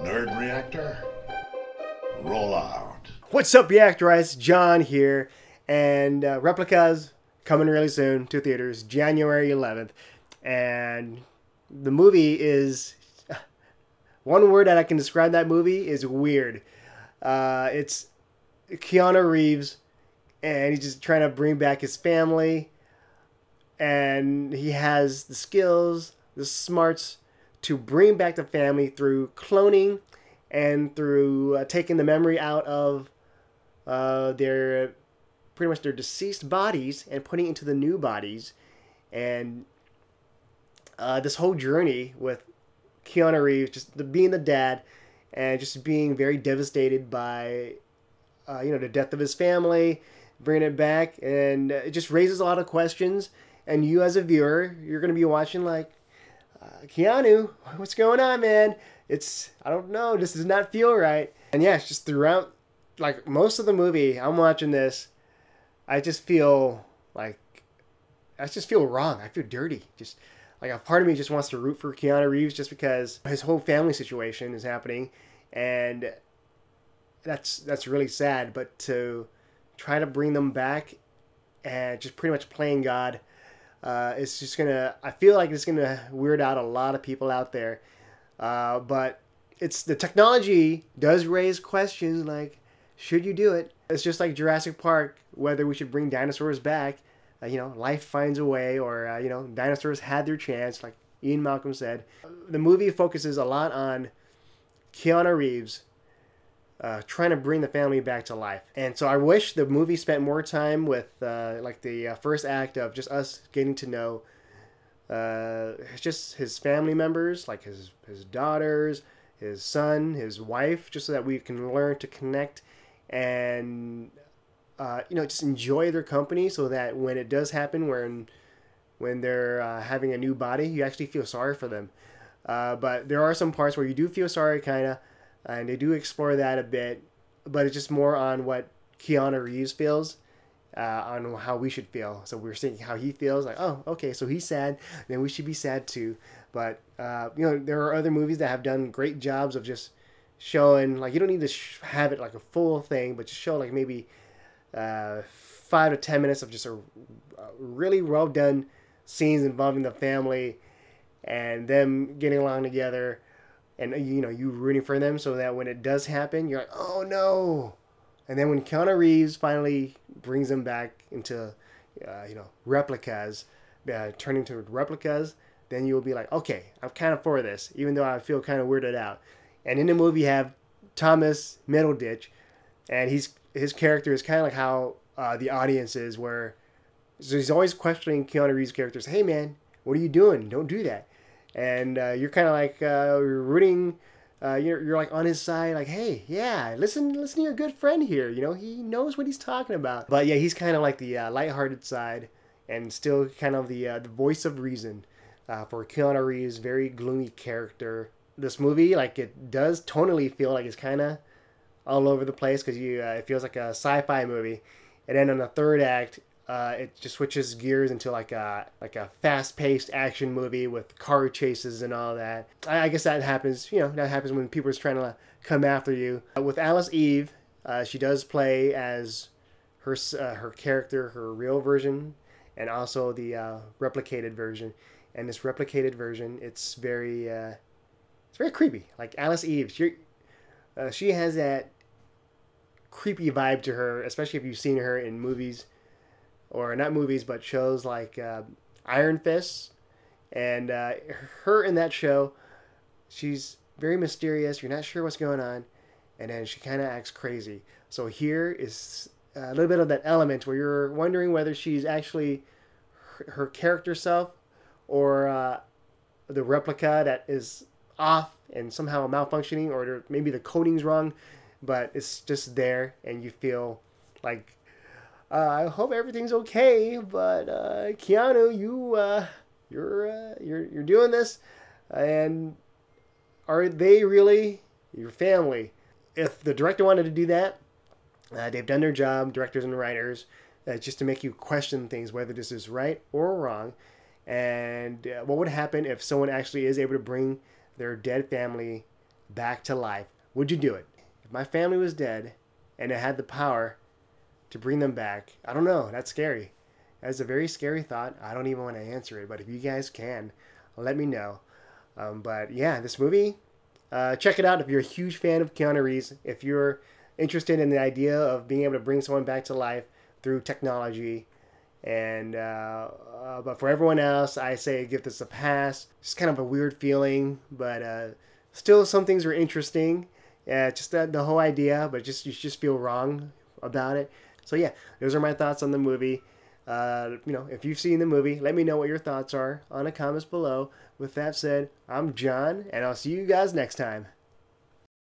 Nerd reactor, roll out. What's up, Reactorites? John here, and Replicas coming really soon to theaters, January 11th, and the movie is, one word that I can describe that movie is weird. It's Keanu Reeves, and he's just trying to bring back his family, and he has the skills, the smarts to bring back the family through cloning and through taking the memory out of their pretty much their deceased bodies and putting it into the new bodies. And this whole journey with Keanu Reeves just being the dad and just being very devastated by the death of his family, bringing it back, and it just raises a lot of questions. And you as a viewer, you're going to be watching like, Keanu, what's going on, man? I don't know, this does not feel right. And yeah, it's just throughout, like most of the movie, I'm watching this, I just feel wrong. I feel dirty. Just like a part of me just wants to root for Keanu Reeves just because his whole family situation is happening, and that's really sad. But to try to bring them back and just pretty much playing God, it's just I feel like it's gonna weird out a lot of people out there. But the technology does raise questions like, should you do it? It's just like Jurassic Park, whether we should bring dinosaurs back. Life finds a way, or dinosaurs had their chance, like Ian Malcolm said. The movie focuses a lot on Keanu Reeves trying to bring the family back to life. And so I wish the movie spent more time with the first act of just us getting to know just his family members, like his daughters, his son, his wife, just so that we can learn to connect and just enjoy their company, so that when it does happen, when they're having a new body, you actually feel sorry for them. But there are some parts where you do feel sorry, kind of, and they do explore that a bit, but it's just more on what Keanu Reeves feels, on how we should feel. So we're seeing how he feels, like, oh, okay, so he's sad, then we should be sad too. But there are other movies that have done great jobs of just showing, like, you don't need to have it like a full thing, but just show like maybe 5 to 10 minutes of just a really well done scenes involving the family and them getting along together, and you rooting for them, so that when it does happen, you're like, oh no. And then when Keanu Reeves finally brings them back into replicas, turning to replicas, then you'll be like, okay, I'm kind of for this, even though I feel kind of weirded out. And in the movie you have Thomas Middleditch, and his character is kind of like how the audience is, where so he's always questioning Keanu Reeves' characters. Hey man, what are you doing? Don't do that. And you're kind of like rooting. You're like on his side, like, hey, yeah, listen to your good friend here. He knows what he's talking about. But yeah, he's kind of like the lighthearted side, and still kind of the voice of reason for Keanu Reeves' very gloomy character. This movie, like, it does tonally feel like it's kind of all over the place, because it feels like a sci-fi movie, and then on the third act, it just switches gears into like a fast-paced action movie with car chases and all that. I guess that happens. That happens when people are trying to come after you. With Alice Eve, she does play as her character, her real version, and also the replicated version. And this replicated version, it's very creepy. Like Alice Eve, she has that creepy vibe to her, especially if you've seen her in movies, or not movies, but shows like Iron Fist. And her in that show, she's very mysterious. You're not sure what's going on, and then she kind of acts crazy. So here is a little bit of that element where you're wondering whether she's actually her character self, or the replica that is off and somehow malfunctioning, or maybe the coding's wrong, but it's just there, and you feel like, I hope everything's okay, but Keanu, you're doing this, and are they really your family? If the director wanted to do that, they've done their job, directors and writers, just to make you question things, whether this is right or wrong, and what would happen if someone actually is able to bring their dead family back to life, would you do it? If my family was dead and I had the power to bring them back, I don't know. That's scary. That's a very scary thought. I don't even want to answer it, but if you guys can, let me know. But yeah, this movie, check it out if you're a huge fan of Keanu Reeves. If you're interested in the idea of being able to bring someone back to life through technology. And but for everyone else, I say give this a pass. It's kind of a weird feeling, but still some things are interesting. Just the whole idea, but you just feel wrong about it. So yeah, those are my thoughts on the movie. If you've seen the movie, let me know what your thoughts are on the comments below. With that said, I'm John, and I'll see you guys next time.